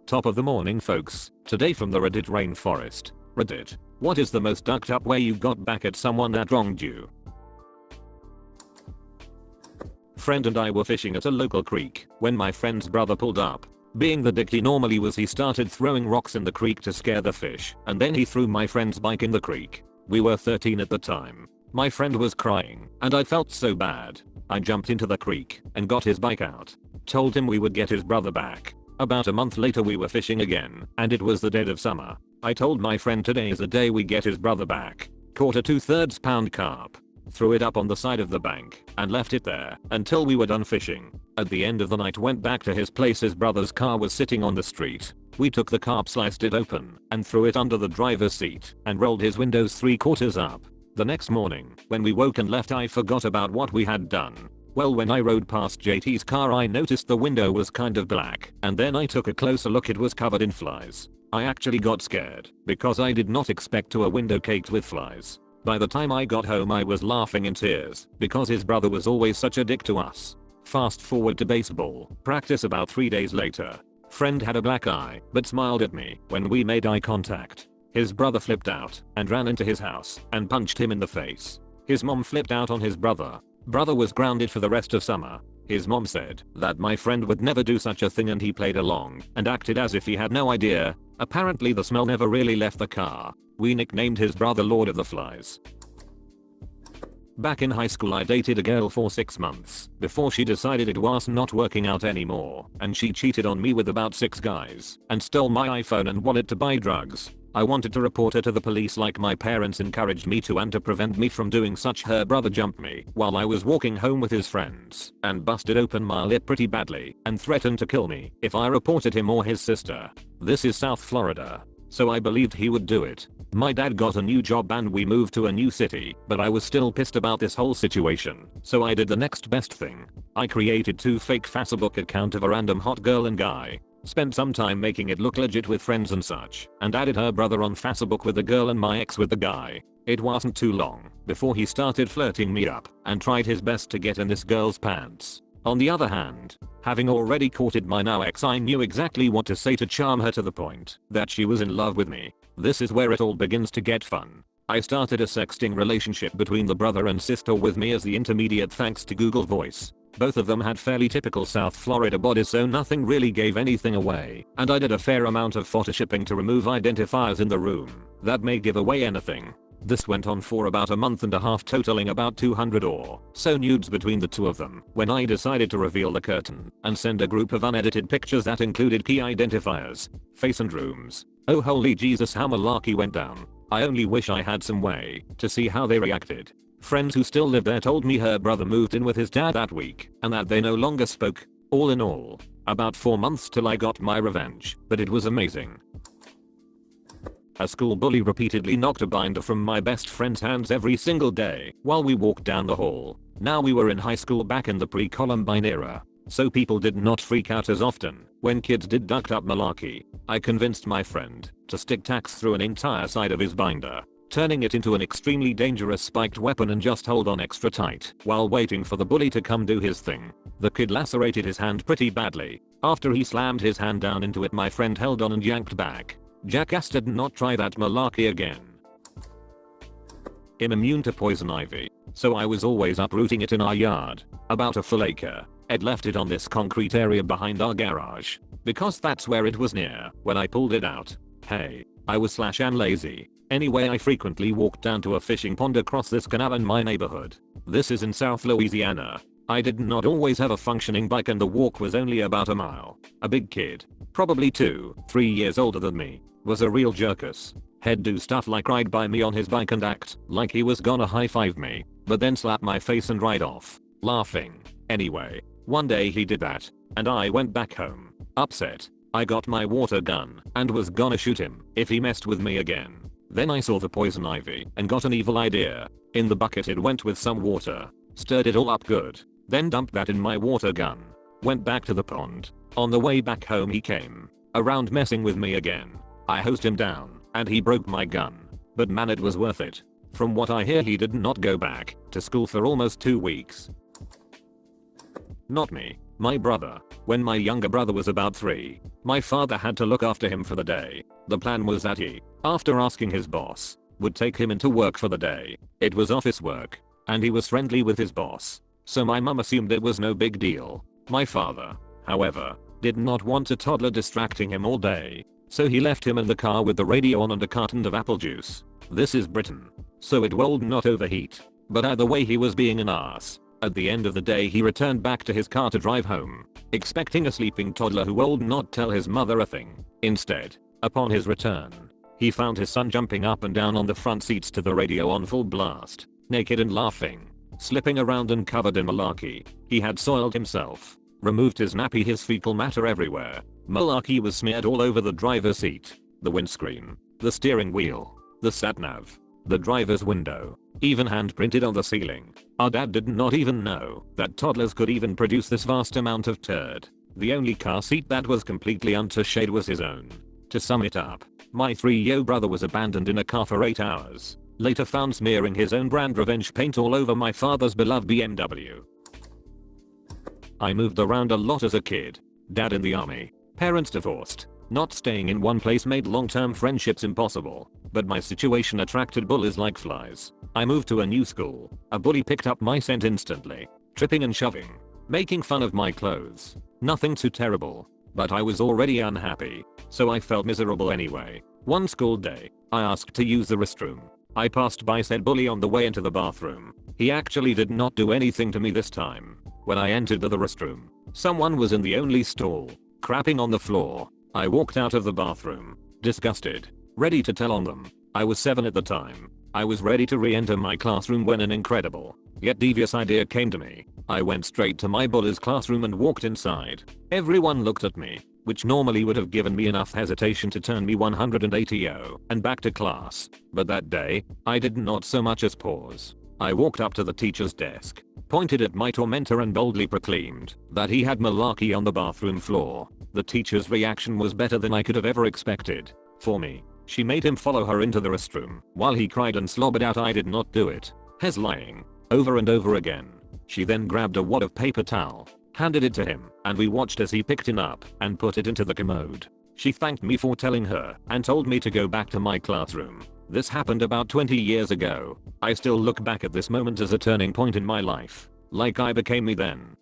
Top of the morning folks, today from the Reddit Rainforest. Reddit, what is the most ducked up way you got back at someone that wronged you? Friend and I were fishing at a local creek when my friend's brother pulled up. Being the dick he normally was, he started throwing rocks in the creek to scare the fish, and then he threw my friend's bike in the creek. We were 13 at the time. My friend was crying, and I felt so bad. I jumped into the creek and got his bike out. Told him we would get his brother back. About a month later we were fishing again, and it was the dead of summer. I told my friend today is the day we get his brother back. Caught a 2/3 pound carp. Threw it up on the side of the bank and left it there until we were done fishing. At the end of the night went back to his place. His brother's car was sitting on the street. We took the carp, sliced it open and threw it under the driver's seat and rolled his windows 3/4 up. The next morning when we woke and left, I forgot about what we had done. Well, when I rode past JT's car I noticed the window was kind of black, and then I took a closer look. It was covered in flies. I actually got scared because I did not expect a window caked with flies. By the time I got home I was laughing in tears because his brother was always such a dick to us. Fast forward to baseball practice about 3 days later. Friend had a black eye but smiled at me when we made eye contact. His brother flipped out and ran into his house and punched him in the face. His mom flipped out on his brother. Brother was grounded for the rest of summer. His mom said that my friend would never do such a thing and he played along and acted as if he had no idea. Apparently the smell never really left the car. We nicknamed his brother Lord of the Flies. Back in high school I dated a girl for 6 months before she decided it was not working out anymore, and she cheated on me with about 6 guys and stole my iPhone and wallet to buy drugs. I wanted to report her to the police like my parents encouraged me to, and to prevent me from doing such her brother jumped me while I was walking home with his friends and busted open my lip pretty badly and threatened to kill me if I reported him or his sister. This is South Florida, so I believed he would do it. My dad got a new job and we moved to a new city, but I was still pissed about this whole situation, so I did the next best thing. I created 2 fake Facebook accounts of a random hot girl and guy. Spent some time making it look legit with friends and such, and added her brother on Facebook with the girl and my ex with the guy. It wasn't too long before he started flirting me up and tried his best to get in this girl's pants. On the other hand, having already courted my now ex, I knew exactly what to say to charm her to the point that she was in love with me. This is where it all begins to get fun. I started a sexting relationship between the brother and sister with me as the intermediate thanks to Google Voice. Both of them had fairly typical South Florida bodies, so nothing really gave anything away, and I did a fair amount of photoshopping to remove identifiers in the room that may give away anything. This went on for about a month and a half, totaling about 200 or so nudes between the 2 of them, when I decided to reveal the curtain and send a group of unedited pictures that included key identifiers, face and rooms. Oh holy Jesus, how malarkey went down. I only wish I had some way to see how they reacted. Friends who still live there told me her brother moved in with his dad that week and that they no longer spoke. All in all, about 4 months till I got my revenge, but it was amazing. A school bully repeatedly knocked a binder from my best friend's hands every single day while we walked down the hall. Now we were in high school back in the pre-Columbine era, so people did not freak out as often when kids did ducked up malarkey. I convinced my friend to stick tacks through an entire side of his binder, turning it into an extremely dangerous spiked weapon, and just hold on extra tight while waiting for the bully to come do his thing. The kid lacerated his hand pretty badly. After he slammed his hand down into it, my friend held on and yanked back. Jackass, did not try that malarkey again. I'm immune to poison ivy, so I was always uprooting it in our yard, about a full acre. Ed left it on this concrete area behind our garage because that's where it was near when I pulled it out. Hey, I was /am lazy. Anyway, I frequently walked down to a fishing pond across this canal in my neighborhood. This is in South Louisiana. I did not always have a functioning bike and the walk was only about a mile. A big kid, probably 2-3 years older than me, was a real jerkus. He'd do stuff like ride by me on his bike and act like he was gonna high five me, but then slap my face and ride off, laughing. Anyway, one day he did that, and I went back home, upset. I got my water gun and was gonna shoot him if he messed with me again. Then I saw the poison ivy and got an evil idea. In the bucket it went with some water, stirred it all up good, then dumped that in my water gun. Went back to the pond. On the way back home he came around messing with me again. I hosed him down and he broke my gun, but man, it was worth it. From what I hear, he did not go back to school for almost 2 weeks. Not me. My brother. When my younger brother was about 3, my father had to look after him for the day. The plan was that he, after asking his boss, would take him into work for the day. It was office work, and he was friendly with his boss, so my mum assumed it was no big deal. My father, however, did not want a toddler distracting him all day, so he left him in the car with the radio on and a carton of apple juice. This is Britain, so it will not overheat. But either way, he was being an ass. At the end of the day, he returned back to his car to drive home, expecting a sleeping toddler who would not tell his mother a thing. Instead, upon his return, he found his son jumping up and down on the front seats to the radio on full blast, naked and laughing, slipping around and covered in malarkey. He had soiled himself, removed his nappy, his fecal matter everywhere. Malarkey was smeared all over the driver's seat, the windscreen, the steering wheel, the sat-nav, the driver's window, even hand printed on the ceiling. Our dad did not even know that toddlers could even produce this vast amount of turd. The only car seat that was completely untouched was his own. To sum it up, my 3-year-old brother was abandoned in a car for 8 hours, later found smearing his own brand revenge paint all over my father's beloved BMW. I moved around a lot as a kid. Dad in the army, parents divorced. Not staying in one place made long-term friendships impossible, but my situation attracted bullies like flies. I moved to a new school. A bully picked up my scent instantly, tripping and shoving, making fun of my clothes. Nothing too terrible, but I was already unhappy, so I felt miserable anyway. One school day, I asked to use the restroom. I passed by said bully on the way into the bathroom. He actually did not do anything to me this time. When I entered the restroom, someone was in the only stall, crapping on the floor. I walked out of the bathroom, disgusted, ready to tell on them. I was 7 at the time. I was ready to re-enter my classroom when an incredible, yet devious idea came to me. I went straight to my bully's classroom and walked inside. Everyone looked at me, which normally would have given me enough hesitation to turn me 180 and back to class. But that day, I did not so much as pause. I walked up to the teacher's desk, pointed at my tormentor and boldly proclaimed that he had malarkey on the bathroom floor. The teacher's reaction was better than I could have ever expected. For me, she made him follow her into the restroom while he cried and slobbered out I did not do it, has lying, over and over again. She then grabbed a wad of paper towel, handed it to him, and we watched as he picked it up and put it into the commode. She thanked me for telling her and told me to go back to my classroom. This happened about 20 years ago. I still look back at this moment as a turning point in my life, like I became me then.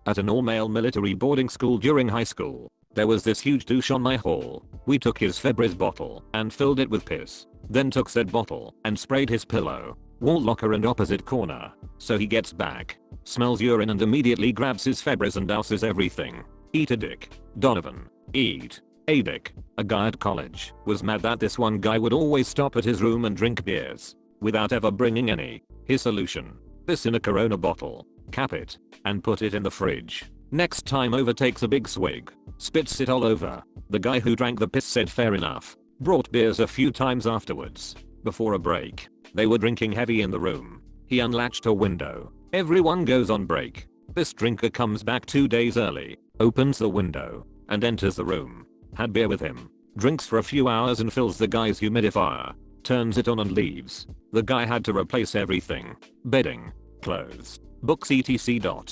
At an all-male military boarding school during high school, there was this huge douche on my hall. We took his Febreze bottle and filled it with piss, then took said bottle and sprayed his pillow, wall locker and opposite corner. So he gets back, smells urine and immediately grabs his Febreze and douses everything. Eat a dick. Donovan. Eat a dick. A guy at college was mad that this one guy would always stop at his room and drink beers, without ever bringing any. His solution: piss in a Corona bottle, cap it, and put it in the fridge. Next time over takes a big swig, spits it all over. The guy who drank the piss said fair enough, brought beers a few times afterwards. Before a break, they were drinking heavy in the room. He unlatched a window. Everyone goes on break. This drinker comes back 2 days early, opens the window, and enters the room. Had beer with him, drinks for a few hours and fills the guy's humidifier, turns it on and leaves. The guy had to replace everything: bedding, clothes, books etc.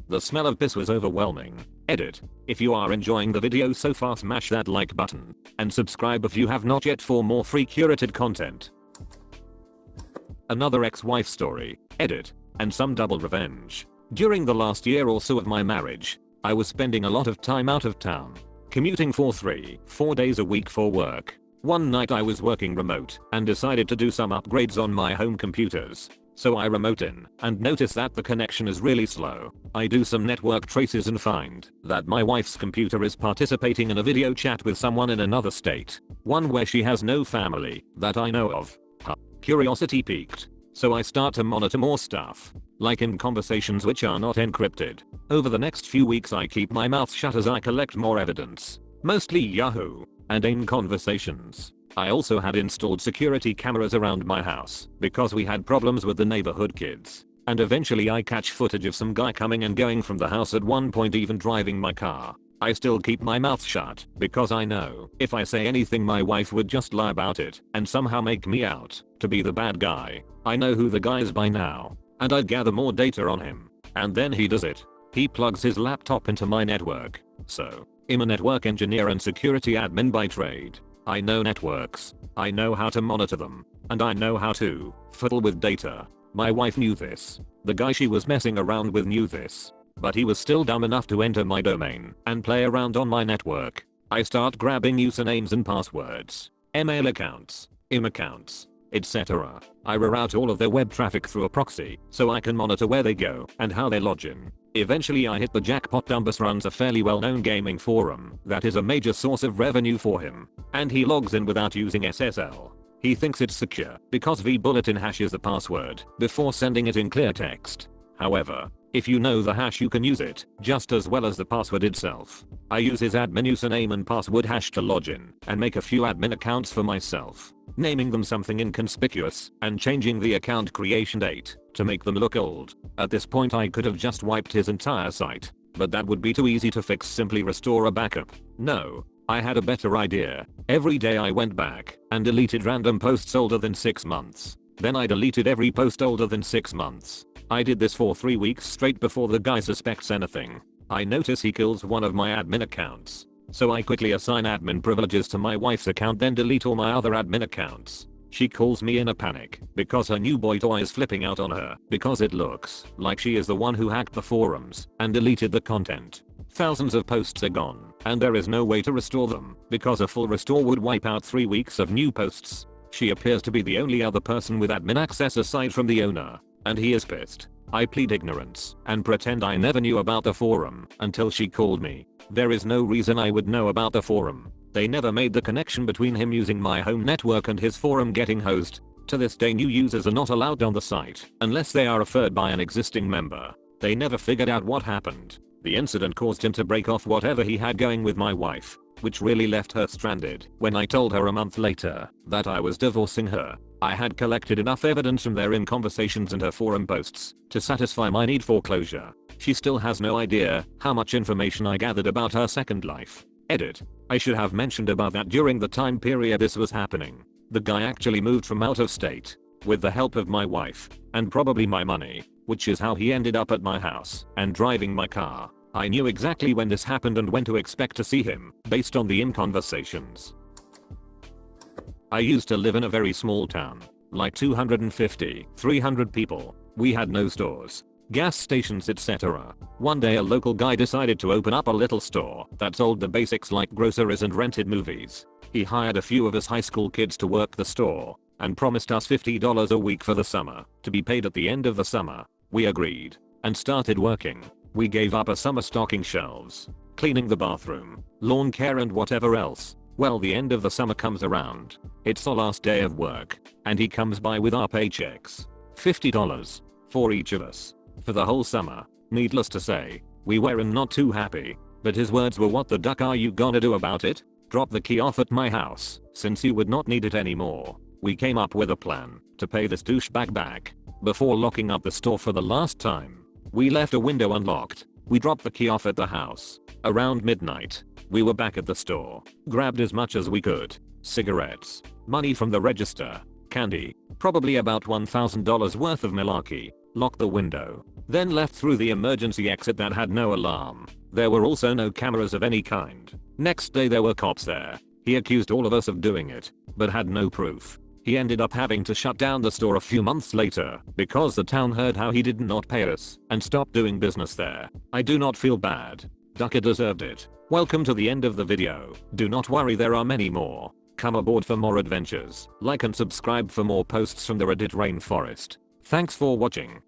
The smell of piss was overwhelming. Edit. If you are enjoying the video so far, smash that like button and subscribe if you have not yet for more free curated content. Another ex-wife story. Edit. And some double revenge. During the last year or so of my marriage, I was spending a lot of time out of town, commuting for 3-4 days a week for work. One night I was working remote and decided to do some upgrades on my home computers. So I remote in and notice that the connection is really slow. I do some network traces and find that my wife's computer is participating in a video chat with someone in another state, one where she has no family that I know of. Curiosity piqued, so I start to monitor more stuff, like in conversations which are not encrypted. Over the next few weeks I keep my mouth shut as I collect more evidence, mostly Yahoo and AIM conversations. I also had installed security cameras around my house because we had problems with the neighborhood kids. And eventually I catch footage of some guy coming and going from the house, at one point even driving my car. I still keep my mouth shut because I know if I say anything my wife would just lie about it and somehow make me out to be the bad guy. I know who the guy is by now, and I'd gather more data on him, and then he does it. He plugs his laptop into my network. So, I'm a network engineer and security admin by trade. I know networks. I know how to monitor them. And I know how to fiddle with data. My wife knew this. The guy she was messing around with knew this. But he was still dumb enough to enter my domain and play around on my network. I start grabbing usernames and passwords, email accounts, IM accounts, etc. I reroute all of their web traffic through a proxy so I can monitor where they go and how they log in. Eventually I hit the jackpot. Dumbus runs a fairly well-known gaming forum that is a major source of revenue for him, and he logs in without using SSL. He thinks it's secure because vBulletin hashes the password before sending it in clear text. However, if you know the hash you can use it just as well as the password itself. I use his admin username and password hash to log in and make a few admin accounts for myself, naming them something inconspicuous and changing the account creation date to make them look old. At this point I could have just wiped his entire site, but that would be too easy to fix. Simply restore a backup. No, I had a better idea. Every day I went back and deleted random posts older than 6 months. Then I deleted every post older than 6 months. I did this for 3 weeks straight before the guy suspects anything. I notice he kills one of my admin accounts. So I quickly assign admin privileges to my wife's account, then delete all my other admin accounts. She calls me in a panic because her new boy toy is flipping out on her because it looks like she is the one who hacked the forums and deleted the content. Thousands of posts are gone and there is no way to restore them because a full restore would wipe out 3 weeks of new posts. She appears to be the only other person with admin access aside from the owner, and he is pissed. I plead ignorance and pretend I never knew about the forum until she called me. There is no reason I would know about the forum. They never made the connection between him using my home network and his forum getting hosted. To this day new users are not allowed on the site unless they are referred by an existing member. They never figured out what happened. The incident caused him to break off whatever he had going with my wife, which really left her stranded. When I told her a month later that I was divorcing her, I had collected enough evidence from their conversations and her forum posts to satisfy my need for closure. She still has no idea how much information I gathered about her second life. Edit. I should have mentioned about that during the time period this was happening. The guy actually moved from out of state with the help of my wife and probably my money, which is how he ended up at my house and driving my car. I knew exactly when this happened and when to expect to see him based on the conversations. I used to live in a very small town, like 250, 300 people. We had no stores, gas stations, etc. One day a local guy decided to open up a little store that sold the basics like groceries and rented movies. He hired a few of us high school kids to work the store and promised us $50 a week for the summer to be paid at the end of the summer. We agreed and started working. We gave up a summer stocking shelves, cleaning the bathroom, lawn care and whatever else. Well, the end of the summer comes around. It's our last day of work and he comes by with our paychecks. $50 for each of us for the whole summer. Needless to say, we weren't not too happy, but his words were, "What the duck are you gonna do about it? Drop the key off at my house since you would not need it anymore." We came up with a plan to pay this douchebag back before locking up the store for the last time. We left a window unlocked. We dropped the key off at the house. Around midnight, we were back at the store, grabbed as much as we could. Cigarettes, money from the register, candy, probably about $1,000 worth of malarkey, locked the window, then left through the emergency exit that had no alarm. There were also no cameras of any kind. Next day there were cops there. He accused all of us of doing it, but had no proof. He ended up having to shut down the store a few months later because the town heard how he did not pay us and stopped doing business there. I do not feel bad. Ducker deserved it. Welcome to the end of the video. Do not worry, there are many more. Come aboard for more adventures. Like and subscribe for more posts from the Reddit Rainforest. Thanks for watching.